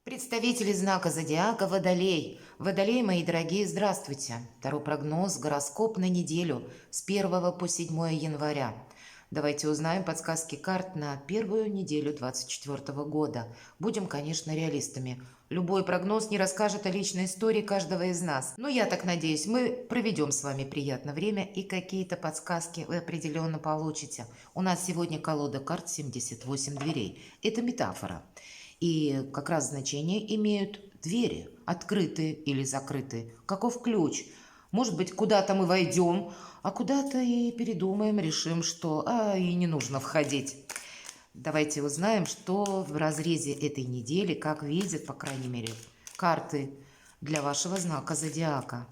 Представители знака зодиака Водолей. Водолей, мои дорогие, здравствуйте. Таро прогноз, гороскоп на неделю с 1 по 7 января. Давайте узнаем подсказки карт на первую неделю 2024 года. Будем, конечно, реалистами. Любой прогноз не расскажет о личной истории каждого из нас. Но я так надеюсь, мы проведем с вами приятное время и какие-то подсказки вы определенно получите. У нас сегодня колода карт 78 дверей. Это метафора. И как раз значение имеют двери, открытые или закрытые. Каков ключ? Может быть, куда-то мы войдем, а куда-то и передумаем, решим, что и не нужно входить. Давайте узнаем, что в разрезе этой недели, как видят, по крайней мере, карты для вашего знака зодиака.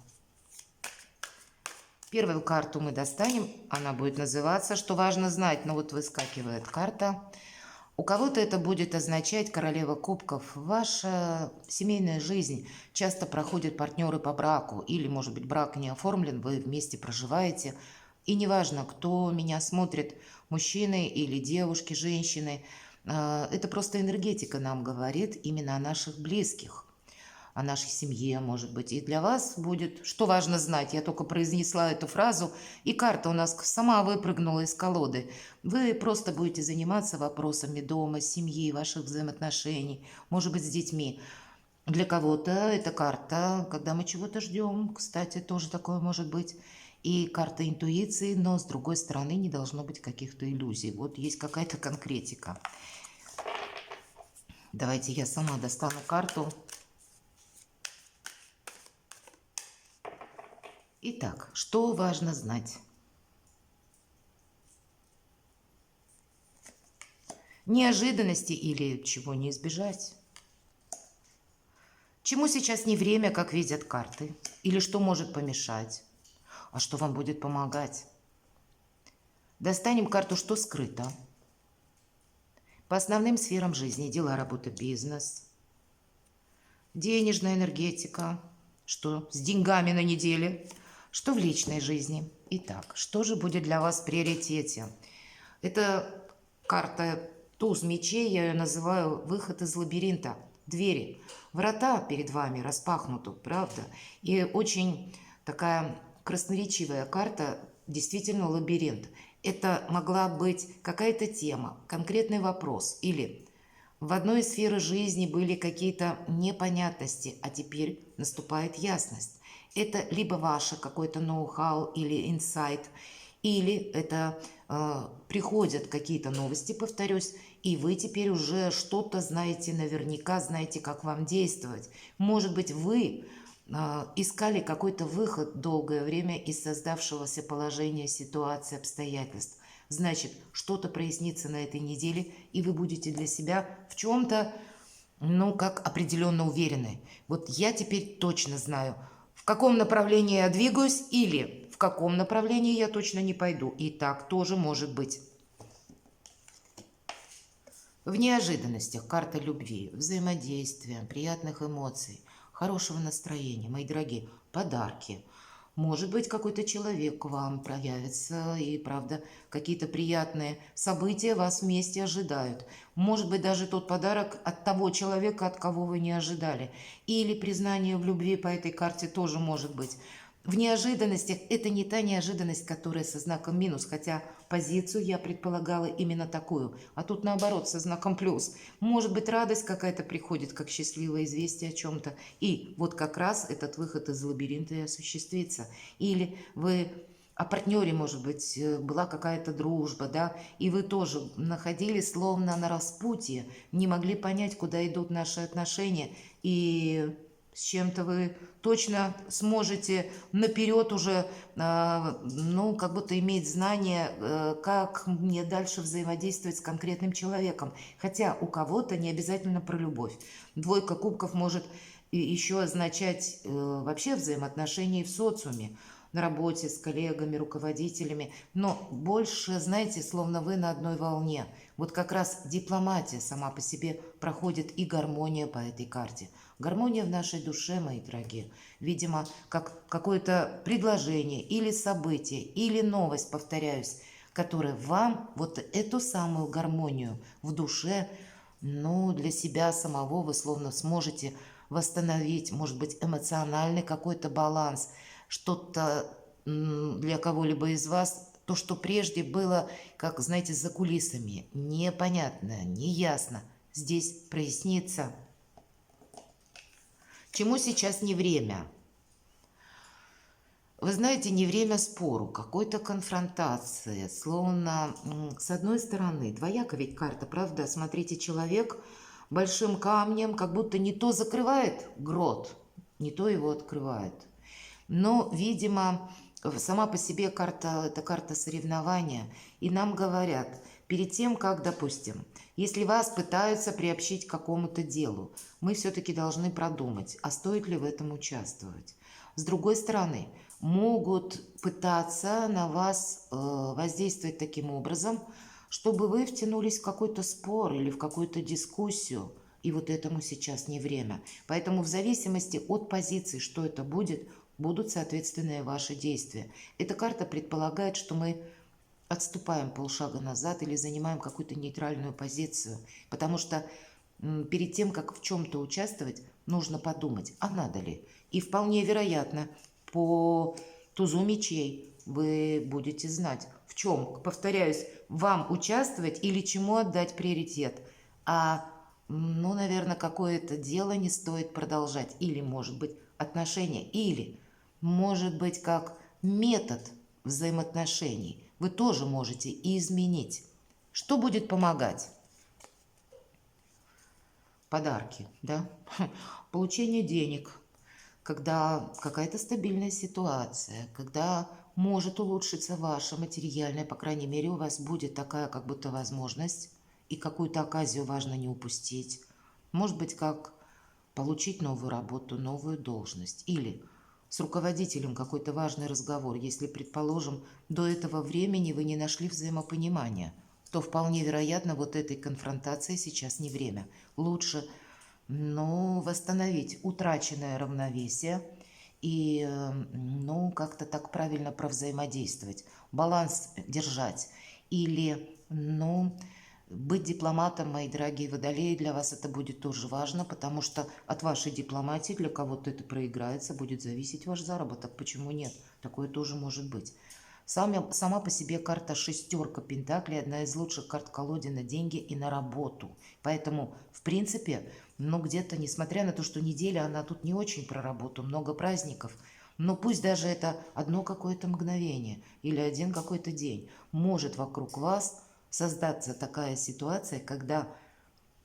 Первую карту мы достанем, она будет называться «Что важно знать?». Но вот выскакивает карта. У кого-то это будет означать королева кубков. Ваша семейная жизнь часто проходят партнеры по браку, или, может быть, брак не оформлен, вы вместе проживаете. И неважно, кто меня смотрит, мужчины или девушки, женщины, это просто энергетика нам говорит именно о наших близких, о нашей семье, может быть. И для вас будет, что важно знать, я только произнесла эту фразу, и карта у нас сама выпрыгнула из колоды. Вы просто будете заниматься вопросами дома, семьи, ваших взаимоотношений, может быть, с детьми. Для кого-то это карта, когда мы чего-то ждем, кстати, тоже такое может быть. И карта интуиции, но с другой стороны не должно быть каких-то иллюзий. Вот есть какая-то конкретика. Давайте я сама достану карту. Итак, что важно знать? Неожиданности или чего не избежать? Чему сейчас не время, как видят карты? Или что может помешать? А что вам будет помогать? Достанем карту «Что скрыто?» По основным сферам жизни: дела, работа, бизнес, денежная энергетика, что с деньгами на неделе, что в личной жизни. Итак, что же будет для вас в приоритете? Это карта туз мечей, я ее называю выход из лабиринта. Двери, врата перед вами распахнуты, правда? И очень такая красноречивая карта, действительно лабиринт. Это могла быть какая-то тема, конкретный вопрос, или в одной из сфер жизни были какие-то непонятности, а теперь наступает ясность. Это либо ваше какое-то ноу-хау или инсайт, или это приходят какие-то новости, повторюсь, и вы теперь уже что-то знаете, наверняка знаете, как вам действовать. Может быть, вы искали какой-то выход долгое время из создавшегося положения, ситуации, обстоятельств. Значит, что-то прояснится на этой неделе, и вы будете для себя в чем-то, как определенно уверены. Вот я теперь точно знаю, в каком направлении я двигаюсь или в каком направлении я точно не пойду. И так тоже может быть. В неожиданностях карта любви, взаимодействия, приятных эмоций, хорошего настроения, мои дорогие, подарки. Может быть, какой-то человек к вам проявится, и, правда, какие-то приятные события вас вместе ожидают. Может быть, даже тот подарок от того человека, от кого вы не ожидали. Или признание в любви по этой карте тоже может быть. В неожиданностях это не та неожиданность, которая со знаком минус, хотя позицию я предполагала именно такую, а тут наоборот со знаком плюс. Может быть, радость какая-то приходит, как счастливое известие о чем-то, и вот как раз этот выход из лабиринта и осуществится. Или вы о партнере, может быть, была какая-то дружба, да, и вы тоже находились словно на распутье, не могли понять, куда идут наши отношения, и с чем-то вы точно сможете наперед уже, как будто иметь знание, как мне дальше взаимодействовать с конкретным человеком. Хотя у кого-то не обязательно про любовь. Двойка кубков может еще означать вообще взаимоотношения в социуме, на работе с коллегами, руководителями, но больше, знаете, словно вы на одной волне. Вот как раз дипломатия сама по себе проходит и гармония по этой карте. Гармония в нашей душе, мои дорогие. Видимо, как какое-то предложение или событие, или новость, повторяюсь, которая вам вот эту самую гармонию в душе ну, для себя самого вы словно сможете восстановить, может быть, эмоциональный какой-то баланс, что-то для кого-либо из вас, то, что прежде было, как, знаете, за кулисами, непонятно, неясно, здесь прояснится. Чему сейчас не время? Вы знаете, не время спору, какой-то конфронтации, словно, с одной стороны, двояко ведь карта, правда? Смотрите, человек большим камнем как будто не то закрывает грот, не то его открывает. Но, видимо, сама по себе карта – это карта соревнования. И нам говорят, перед тем, как, допустим, если вас пытаются приобщить к какому-то делу, мы все-таки должны продумать, а стоит ли в этом участвовать. С другой стороны, могут пытаться на вас воздействовать таким образом, чтобы вы втянулись в какой-то спор или в какую-то дискуссию. И вот этому сейчас не время. Поэтому в зависимости от позиции, что это будет, будут соответственные ваши действия. Эта карта предполагает, что мы отступаем полшага назад или занимаем какую-то нейтральную позицию. Потому что перед тем, как в чем-то участвовать, нужно подумать, а надо ли. И вполне вероятно, по тузу мечей вы будете знать, в чем, повторяюсь, вам участвовать или чему отдать приоритет. Ну, наверное, какое-то дело не стоит продолжать. Или, может быть, отношения. Или, может быть, как метод взаимоотношений. Вы тоже можете изменить. Что будет помогать? Подарки, да? Получение денег, когда какая-то стабильная ситуация, когда может улучшиться ваша материальная, по крайней мере, у вас будет такая как будто возможность, и какую-то оказию важно не упустить. Может быть, как получить новую работу, новую должность. Или с руководителем какой-то важный разговор. Если, предположим, до этого времени вы не нашли взаимопонимания, то вполне вероятно, вот этой конфронтации сейчас не время. Лучше, восстановить утраченное равновесие и, как-то так правильно провзаимодействовать, баланс держать. Или, быть дипломатом, мои дорогие водолеи, для вас это будет тоже важно, потому что от вашей дипломатии для кого-то это проиграется, будет зависеть ваш заработок. Почему нет? Такое тоже может быть. Сама по себе карта шестерка пентаклей, одна из лучших карт в колоде на деньги и на работу. Поэтому, в принципе, где-то, несмотря на то, что неделя, она тут не очень про работу, много праздников, но пусть даже это одно какое-то мгновение или один какой-то день, может вокруг вас создаться такая ситуация, когда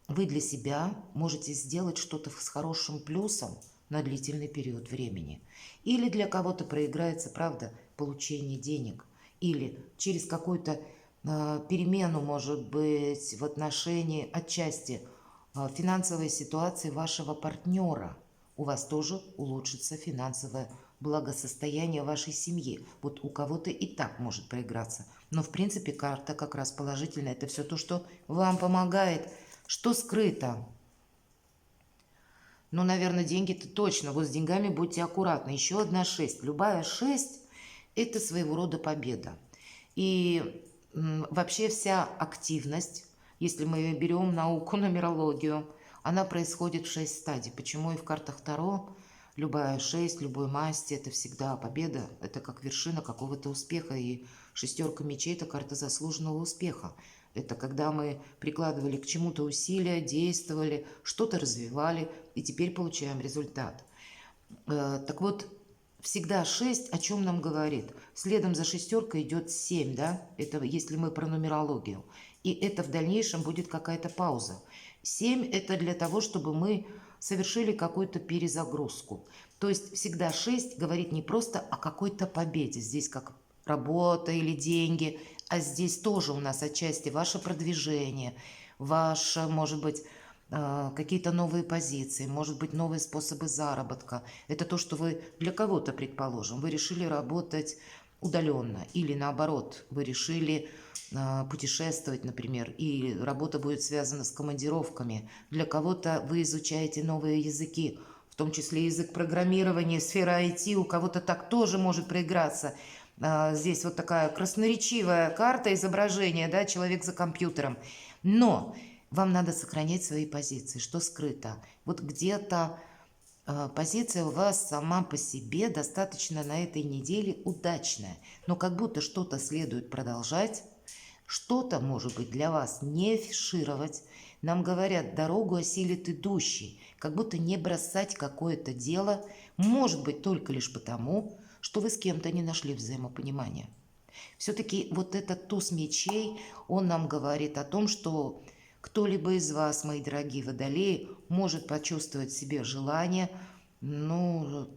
вы для себя можете сделать что-то с хорошим плюсом на длительный период времени. Или для кого-то проиграется, правда, получение денег. Или через какую-то перемену, может быть, в отношении отчасти финансовой ситуации вашего партнера. У вас тоже улучшится финансовое благосостояние вашей семьи. Вот у кого-то и так может проиграться. Но, в принципе, карта как раз положительная. Это все то, что вам помогает. Что скрыто? Наверное, деньги-то точно. Вот с деньгами будьте аккуратны. Еще одна 6. Любая 6 – это своего рода победа. И вообще вся активность, если мы берем науку, нумерологию, она происходит в 6 стадий. Почему и в картах Таро любая 6, любой масти – это всегда победа. Это как вершина какого-то успеха. И шестерка мечей – это карта заслуженного успеха. Это когда мы прикладывали к чему-то усилия, действовали, что-то развивали, и теперь получаем результат. Так вот, всегда 6 о чем нам говорит? Следом за шестеркой идет 7, да? Это если мы про нумерологию. И это в дальнейшем будет какая-то пауза. 7 – это для того, чтобы мы совершили какую-то перезагрузку. То есть всегда 6 говорит не просто о какой-то победе. Здесь как работа или деньги, а здесь тоже у нас отчасти ваше продвижение, ваше, может быть, какие-то новые позиции, может быть, новые способы заработка. Это то, что вы для кого-то, предположим, вы решили работать удаленно, или наоборот, вы решили путешествовать, например, и работа будет связана с командировками. Для кого-то вы изучаете новые языки, в том числе язык программирования, сфера IT, у кого-то так тоже может проиграться. Здесь вот такая красноречивая карта изображения, да, человек за компьютером. Но вам надо сохранять свои позиции, что скрыто. Вот где-то позиция у вас сама по себе достаточно на этой неделе удачная, но как будто что-то следует продолжать, что-то, может быть, для вас не афишировать. Нам говорят, дорогу осилит идущий, как будто не бросать какое-то дело, может быть, только лишь потому, что вы с кем-то не нашли взаимопонимания. Все-таки вот этот туз мечей, он нам говорит о том, что кто-либо из вас, мои дорогие водолеи, может почувствовать в себе желание, ну,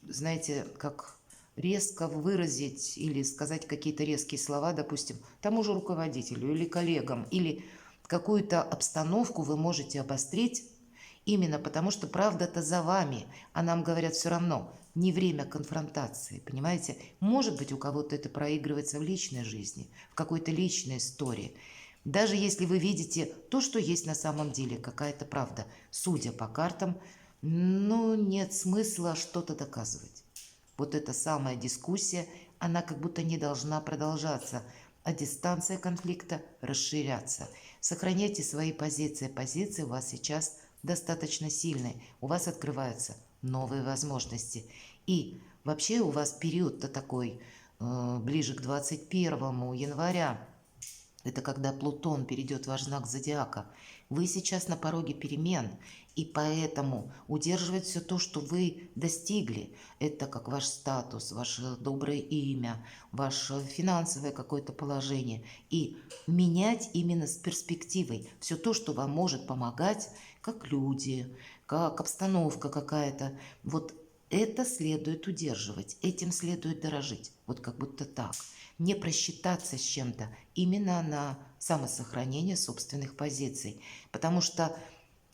знаете, как резко выразить или сказать какие-то резкие слова, допустим, тому же руководителю или коллегам, или какую-то обстановку вы можете обострить именно потому, что правда-то за вами, а нам говорят все равно, не время конфронтации, понимаете? Может быть, у кого-то это проигрывается в личной жизни, в какой-то личной истории. Даже если вы видите то, что есть на самом деле, какая-то правда, судя по картам, ну, нет смысла что-то доказывать. Вот эта самая дискуссия, она как будто не должна продолжаться, а дистанция конфликта расширяться. Сохраняйте свои позиции. Позиции у вас сейчас достаточно сильные. У вас открываются новые возможности. И вообще у вас период-то такой, ближе к 21 января, это когда Плутон перейдет в ваш знак зодиака. Вы сейчас на пороге перемен, и поэтому удерживать все то, что вы достигли, это как ваш статус, ваше доброе имя, ваше финансовое какое-то положение, и менять именно с перспективой все то, что вам может помогать, как люди, как обстановка какая-то. Вот это следует удерживать, этим следует дорожить, вот как будто так. Не просчитаться с чем-то именно на самосохранение собственных позиций, потому что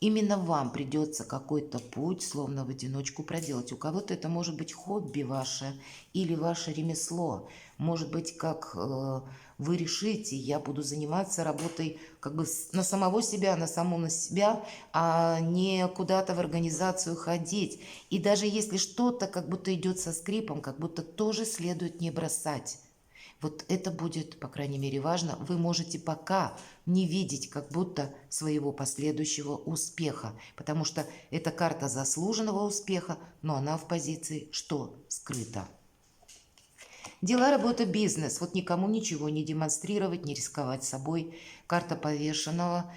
именно вам придется какой-то путь, словно в одиночку, проделать. У кого-то это может быть хобби ваше или ваше ремесло. Может быть, как вы решите, я буду заниматься работой как бы на самого себя, на саму на себя, а не куда-то в организацию ходить. И даже если что-то как будто идет со скрипом, как будто тоже следует не бросать. Вот это будет, по крайней мере, важно. Вы можете пока не видеть как будто своего последующего успеха, потому что это карта заслуженного успеха, но она в позиции «что?» скрыта. Дела, работа, бизнес. Вот никому ничего не демонстрировать, не рисковать собой. Карта повешенного.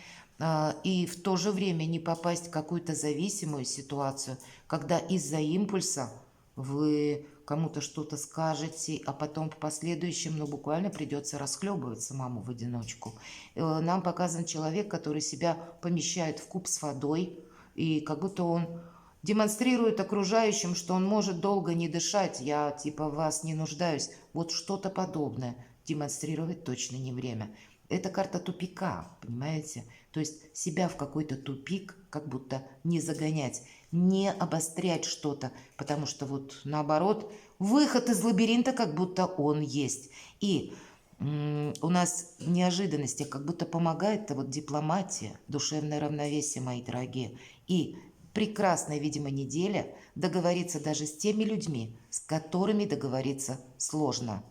И в то же время не попасть в какую-то зависимую ситуацию, когда из-за импульса вы кому-то что-то скажете, а потом в последующем, ну, буквально придется расхлебывать самому в одиночку. Нам показан человек, который себя помещает в куб с водой, и как будто он демонстрирует окружающим, что он может долго не дышать, я типа в вас не нуждаюсь. Вот что-то подобное демонстрировать точно не время. Это карта тупика, понимаете? То есть себя в какой-то тупик как будто не загонять, не обострять что-то, потому что вот наоборот, выход из лабиринта как будто он есть. И у нас в неожиданностях как будто помогает вот дипломатия, душевное равновесие, мои дорогие. И прекрасная, видимо, неделя договориться даже с теми людьми, с которыми договориться сложно.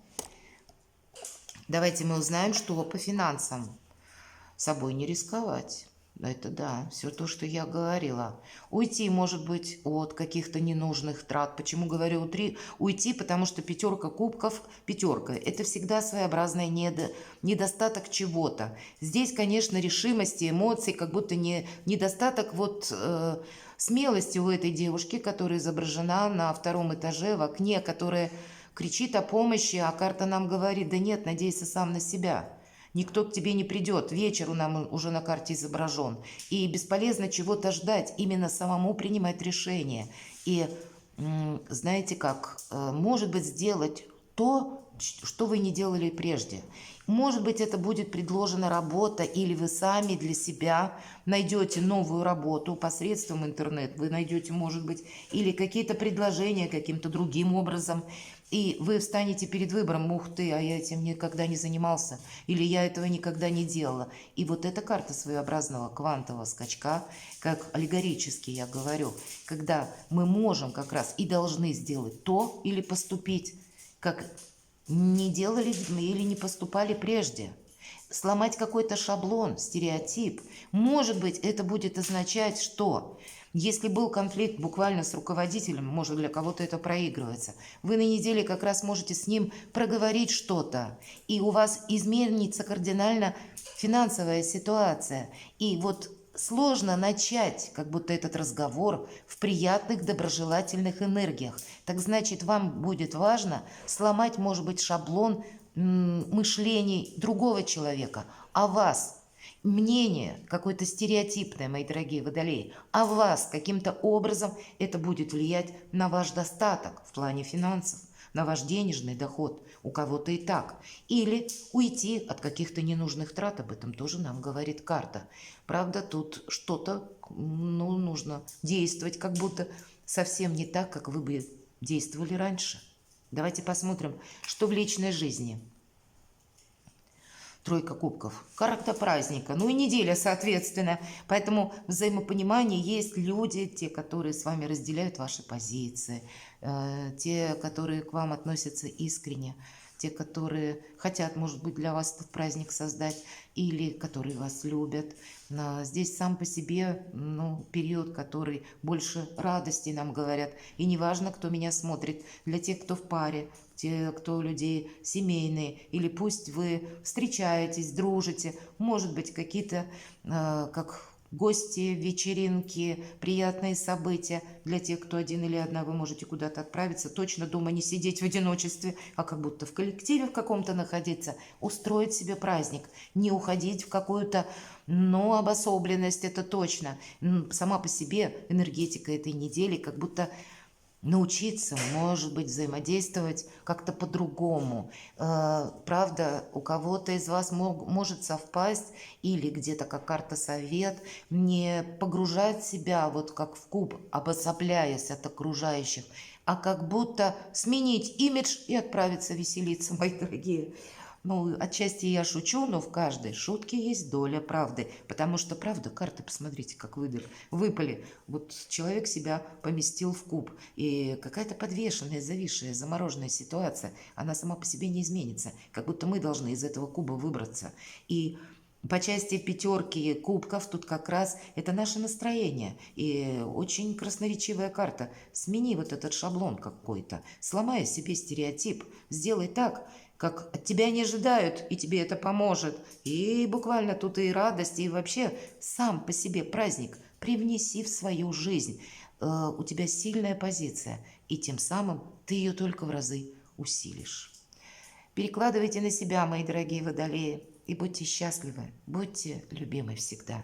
Давайте мы узнаем, что по финансам. Собой не рисковать. Это да, все то, что я говорила. Уйти, может быть, от каких-то ненужных трат. Почему говорю уйти? Потому что пятерка кубков, пятерка, это всегда своеобразный недостаток чего-то. Здесь, конечно, решимости, эмоций, как будто недостаток вот смелости у этой девушки, которая изображена на втором этаже в окне, которая кричит о помощи, а карта нам говорит: да нет, надейся сам на себя. Никто к тебе не придет, вечер у нас уже на карте изображен. И бесполезно чего-то ждать, именно самому принимать решение. И знаете как, может быть, сделать то, что вы не делали прежде. Может быть, это будет предложена работа, или вы сами для себя найдете новую работу посредством интернета. Вы найдете, может быть, или какие-то предложения каким-то другим образом. И вы встанете перед выбором: ух ты, а я этим никогда не занимался, или я этого никогда не делала. И вот эта карта своеобразного квантового скачка, как аллегорически я говорю, когда мы можем как раз и должны сделать то или поступить, как не делали или не поступали прежде. сломать какой-то шаблон, стереотип. Может быть, это будет означать, что если был конфликт буквально с руководителем, может, для кого-то это проигрывается, вы на неделе как раз можете с ним проговорить что-то, и у вас изменится кардинально финансовая ситуация. И вот сложно начать как будто этот разговор в приятных, доброжелательных энергиях. Так значит, вам будет важно сломать, может быть, шаблон мышлений другого человека, о вас. Мнение какое-то стереотипное, мои дорогие водолеи, о вас каким-то образом это будет влиять на ваш достаток в плане финансов, на ваш денежный доход, у кого-то и так. Или уйти от каких-то ненужных трат, об этом тоже нам говорит карта. Правда, тут что-то нужно действовать, как будто совсем не так, как вы бы действовали раньше. Давайте посмотрим, что в личной жизни. Тройка кубков. Карта праздника. Ну и неделя, соответственно. Поэтому взаимопонимание есть люди, те, которые с вами разделяют ваши позиции, те, которые к вам относятся искренне, те, которые хотят, может быть, для вас этот праздник создать, или которые вас любят. Здесь сам по себе период, который больше радости нам говорят. И неважно, кто меня смотрит, для тех, кто в паре, те, кто людей семейные, или пусть вы встречаетесь, дружите, может быть, какие-то, как гости, вечеринки, приятные события. Для тех, кто один или одна, вы можете куда-то отправиться, точно дома не сидеть в одиночестве, а как будто в коллективе в каком-то находиться, устроить себе праздник, не уходить в какую-то, обособленность, это точно. Сама по себе энергетика этой недели как будто научиться, может быть, взаимодействовать как-то по-другому. Правда, у кого-то из вас может совпасть, или где-то как карта совет, не погружать себя вот как в куб, обособляясь от окружающих, а как будто сменить имидж и отправиться веселиться, мои дорогие. Отчасти я шучу, но в каждой шутке есть доля правды. Потому что, правда, карты, посмотрите, как выпали. Вот человек себя поместил в куб. И какая-то подвешенная, зависшая, замороженная ситуация, она сама по себе не изменится. Как будто мы должны из этого куба выбраться. И по части пятерки кубков тут как раз это наше настроение. И очень красноречивая карта. Смени вот этот шаблон какой-то. Сломай себе стереотип. Сделай так, как от тебя не ожидают, и тебе это поможет. И буквально тут и радость, и вообще сам по себе праздник привнеси в свою жизнь. У тебя сильная позиция, и тем самым ты ее только в разы усилишь. Перекладывайте на себя, мои дорогие водолеи, и будьте счастливы, будьте любимы всегда.